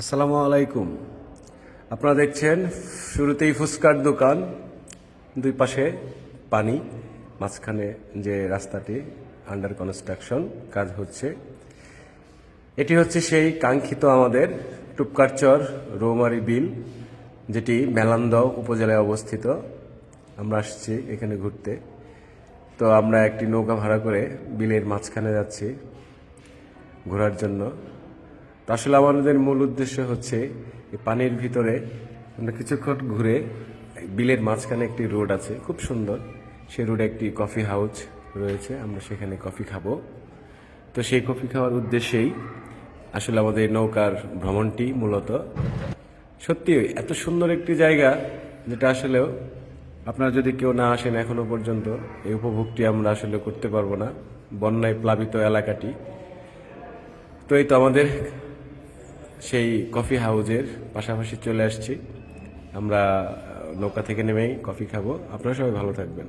আসসালামু আলাইকুম। আপনারা দেখছেন শুরুতেই ফুচকার দোকান, দুই পাশে পানি, মাঝখানে যে রাস্তাটি আন্ডার কনস্ট্রাকশন কাজ হচ্ছে। এটি হচ্ছে সেই কাঙ্ক্ষিত আমাদের টুপকারচর রৌমারী বিল, যেটি মেলান্দহ উপজেলায় অবস্থিত। আমরা আসছি এখানে ঘুরতে। তো আমরা একটি নৌকা ভাড়া করে বিলের মাঝখানে যাচ্ছি ঘোরার জন্য। তো আসলে আমাদের মূল উদ্দেশ্য হচ্ছে এই পানির ভিতরে আমরা কিছুক্ষণ ঘুরে, বিলের মাঝখানে একটি রোড আছে খুব সুন্দর, সেই রোডে একটি কফি হাউস রয়েছে, আমরা সেখানে কফি খাবো। তো সেই কফি খাওয়ার উদ্দেশ্যেই আসলে আমাদের নৌকার ভ্রমণটি মূলত। সত্যি এত সুন্দর একটি জায়গা, যেটা আসলেও আপনারা যদি কেউ না আসেন এখনো পর্যন্ত, এই উপভোগটি আমরা আসলে করতে পারবো না, বন্যায় প্লাবিত এলাকাটি। তো এই তো আমাদের সেই কফি হাউজের পাশাপাশি চলে আসছি আমরা। নৌকা থেকে নেমেই কফি খাবো। আপনারা সবাই ভালো থাকবেন।